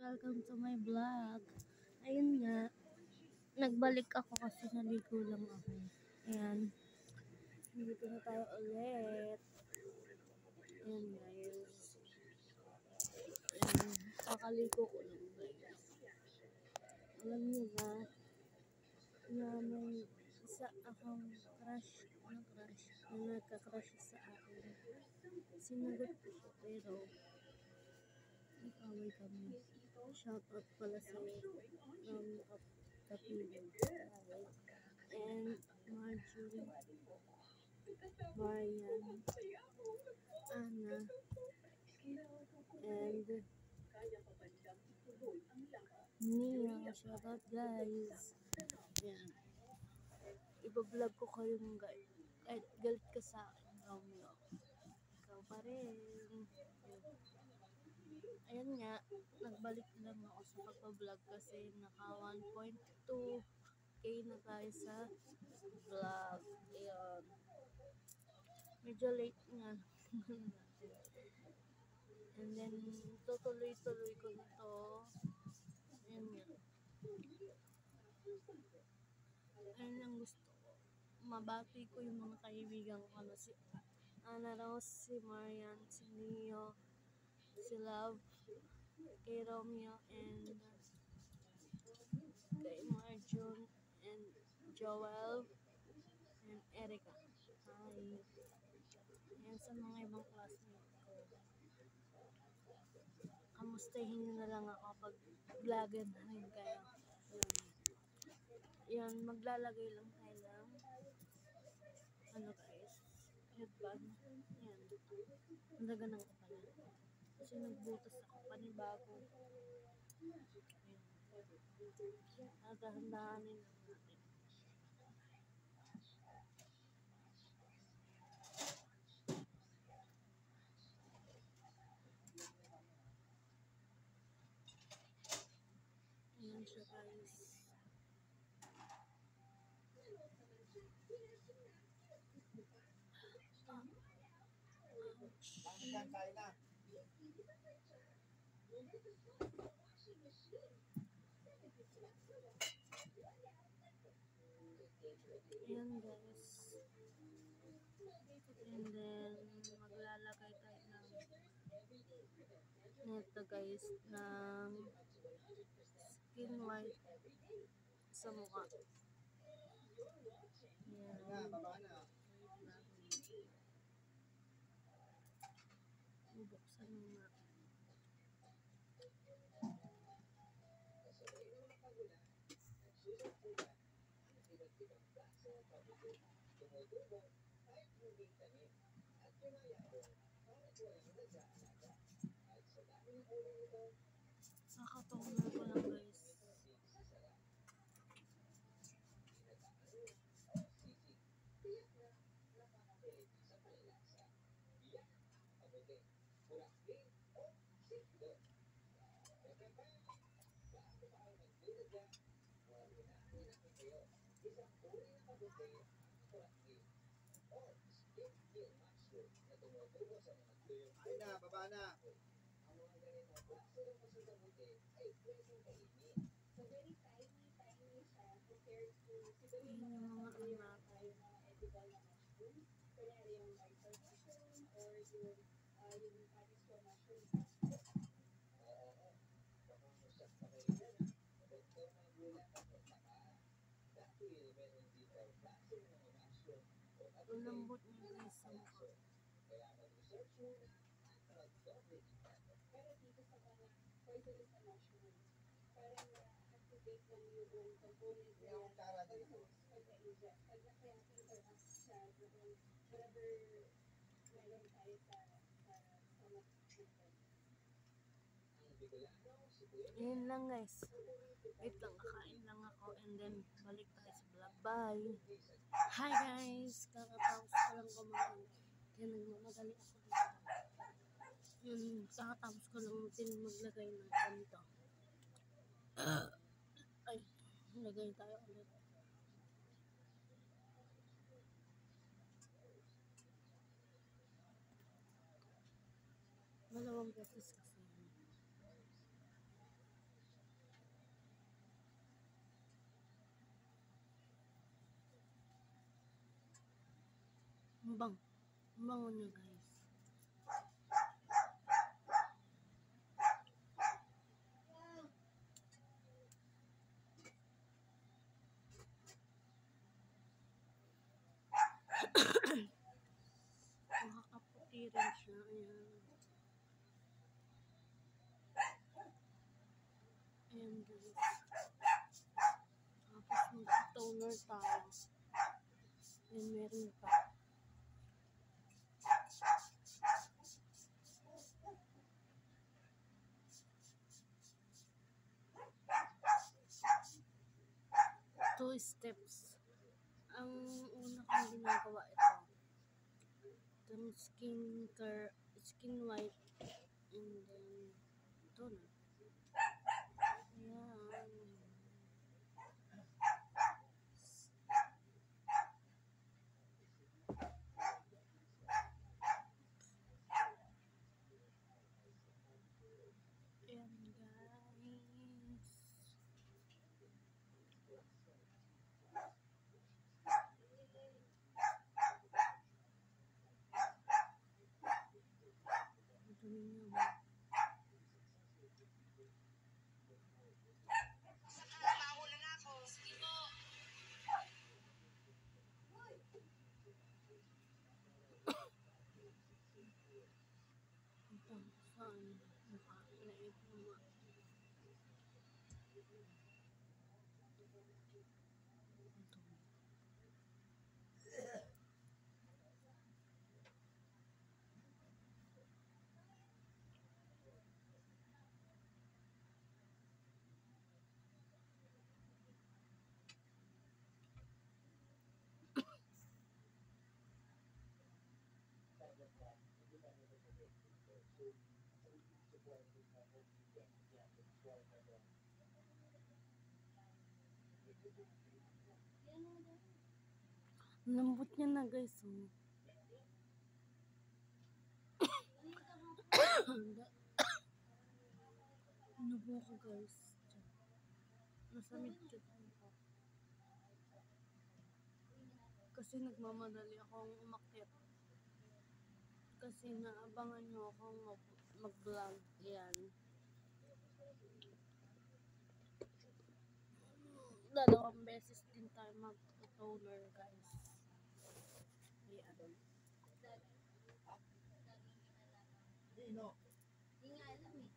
Welcome to my vlog. Ayun nga, nagbalik ako kasi naligo lang ako. Ayan, dito na tayo ulit. Ayan guys. Ayan, kakaligo ko lang guys. Alam niyo ba, na may isa akong crush na nagka-crush sa akin. Sinagot ko siya pero nag-away kami. Shout out pala sa'yo from Kapilog. And Marjorie, Marian, Anna, and Nia. Shout out guys. Yan. Iba-vlog ko kayong guys. Kahit galit ka sa akin, Romeo. Ikaw pa rin. Ayan nga, nagbalik lang ako sa pagpa-vlog kasi naka 1.2k na tayo sa vlog. Ayan. Medyo late nga. And then, tutuloy-tuloy ko na to. Ayan nga. Ayan ang gusto ko. Mabati ko yung mga kaibigan ko na si Ana Rose, si Marian, si Neo, si Love, kay Romeo, and kay Marjon, and Joel, and Erica. Hi. Ayan sa mga ibang classmates ko. Kamustahin nyo na lang ako pag vlogger na rin kayo. Yan, maglalagay lang tayo ng ano guys, headband. Yan, nalaga ng kapala. Kasi nagbutas ako panibago. Yan, dahan-dahanin lang natin. Ayan siya guys. Ayan guys. And then, maglalagay tayo ng neto guys, ng skin white sa mukha. Ayan. Bubuksan mo na. Nakatulog ko lang guys. Ay na, baba na. Ayan yung mga anak. Ang lambot niya guys sa mukha. Yung cara dito. Ayan lang guys. Wait lang, kakain lang ako and then balik tayo sa vlog. Bye! Hi guys! Kakatapos ko lang kumain. Kaya nagmamadali ako dito. Kakatapos ko lang din maglagay ng ganito. Ay, lagay tayo ulit. Dalawang beses kasi. Ang bang. Ang bango niya guys. Nakakaputi rin siya. Ayan. Ayan guys. Tapos mag-toner tayo. Ayan, meron pa. Two steps. Ang una kong ginagawa ito. Itong skin white, and then toner. Ayan. Ayan guys. Ang dumi niya. Ito, saan? Mukha. Naipon mo. Lambot niya na guys. Oh. Inubo ko guys. Nasa midkit ko. Kasi nagmamadali akong umakyat. Kasi naabangan nyo akong mag-vlog. Yan. Dalawang beses din tayo mag-toner guys. Ayan. Dino. Hindi nga alam eh.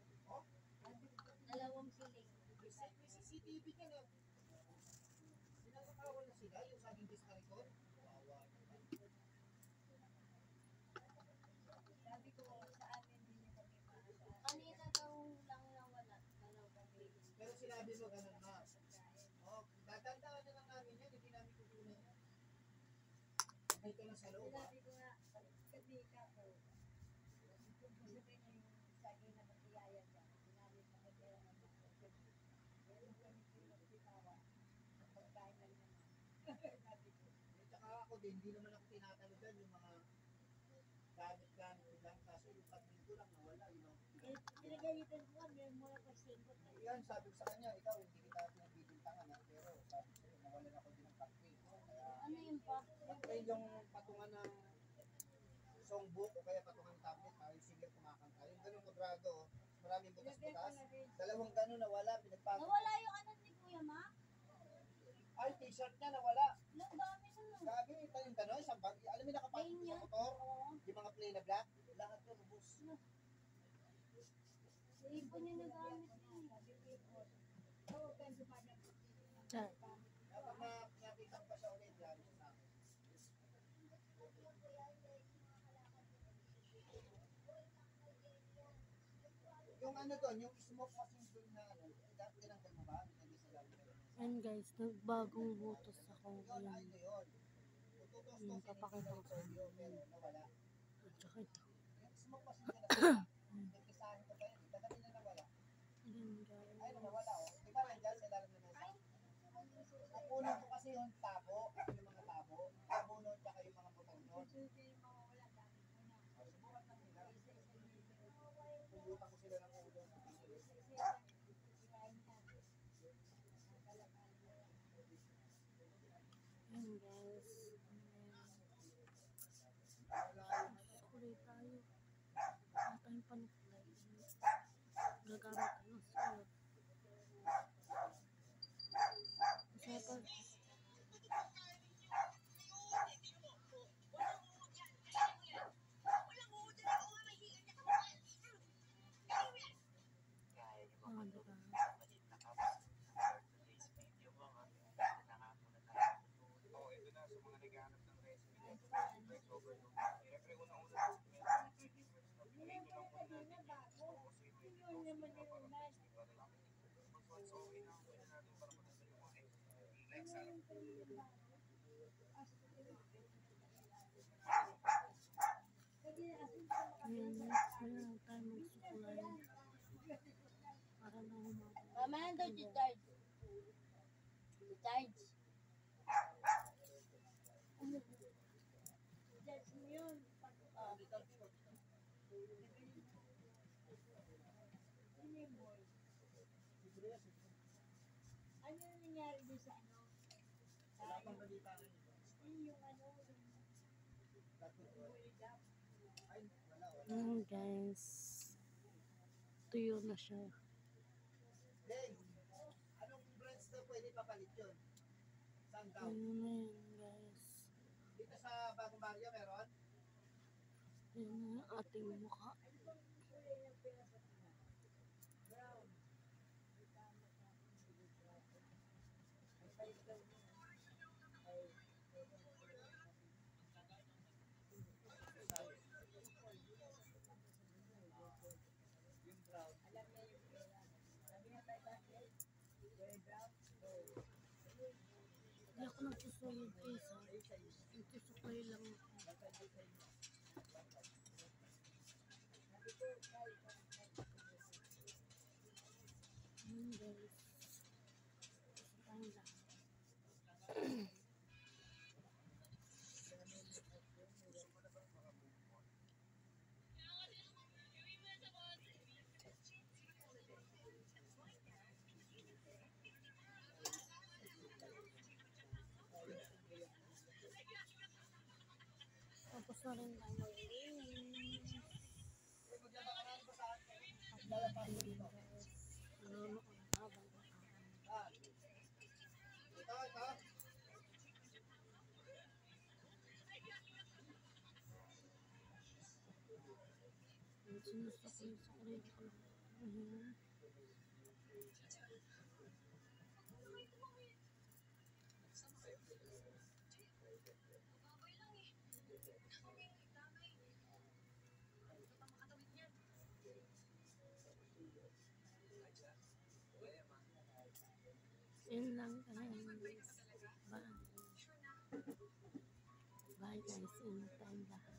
Dalawang siling. May CCTV ka na. Sinasakawal na sila yung saging disconnector. Wawa naman. Sabi ko sa amin din yung kami maasa. Kanina daw lang nawala. Dalawang siling. Pero sinabi mo ganun na. Oh, tatandaan na lang namin yan. Hindi namin kukunan yan. Dito lang sa loob. Sinabi ko nga, kasi ka po. Kung gusto ko yung saging na magkiyaya dyan. Sinabi ko kasi kaya nga meron kami pinagpitawa. Pagkain lang naman. Sabi ko. Tsaka ako din, hindi naman ako tinatanggal yung mga gamit-gamit lang. Kaso yung patin ko lang nawala. Pinagalitan ko nga, meron mo na pagsingkot. Yan, sabi ko sa kanya, ikaw hindi kita pinabibintangan ha. Pero sabi ko, nawalan ako din ng kape. Kaya, Ano yun pa? pag yung patungan ng songbook o kaya patungan ng tablet, yung singer kumakanta. Yung ganun quadrado, maraming butas-butas. Dalawang ganun nawala, pinagpagod. Nawala yung ano ni Kuya Ma? Ay, t-shirt niya nawala. Ang dami nun. Sabi, yung gano'n, isang bag. Alam mo nakapagod Plain sa yan? motor, Oo. yung mga plain na black, lahat yun, ubus. Ibon niya nagamit yun. Char. Kapag nakita ko pa siya ulit, yan, sa akin. Yung ano doon, yung smoke machine doon na ano, tinanggal mo ba? Hindi sa gamit. Ayan guys, nagbagong butos ako. Yun, Ayan. ay yun. Tututos Yung papakita ko sa pero nawala. At saka ito. Yung smoke machine ka na, nagkisahin ko pa yun, dadating na nawala. Ayan guys. Ay, nawala oh. Di ba nandyan sa ilalim ng mesa? Napunan ko kasi yung tabo, yung mga tabo, tabo nun, tsaka yung mga motor nun. Subukan lang nila. Pumutan ko sila ng ulo. Ayan guys. panuklay. Gagamit ko ng suot. Kasi pag diba? Oo, ito na sa mga naghahanap ng recipe. Rice overload. Siyempre, una-una, pinarito lang muna natin yan. Oo, kasi may toast na para crispy pa rin. Tapos once okay na, pwede natin para matanggal yung mga egg. Like sarap. Ngayon lang tayo magsukulay. Para na humabot. Mama, nandun si Charge. Si Charge. Charge mo yun. Ano yung boy? Ano yung nangyari doon sa ano? Wala pang balita rin. Yun yung ano, yung bulldog. Ay, wala. Guys. Tuyo na siya. Hey, anong brands na pwede papalit yun? Saan daw? Ayun na yun guys. Dito sa Bagong Barrio meron? Ayun na yung ating mukha. Ano bang kulay ng pera sa tina? Brown. Ay, palit daw mo. Ay, Yung brown. alam niya yung pera. Sabi niya tayo bakit? Very brown. Hindi ako nagsusulit guys. Nagsusuklay lang ako. Sabi ko, tayo Ayun guys. Gusto tayong lahat. Tapos na rin tayo mag-inis. Maglabakaran ko sa akin. Ayun guys. Nanonood habang kakain. Ah. Ito. Sinusuklay ko lang. Ayun. Yun lang guys. Bye. Bye guys. Ingat tayong lahat.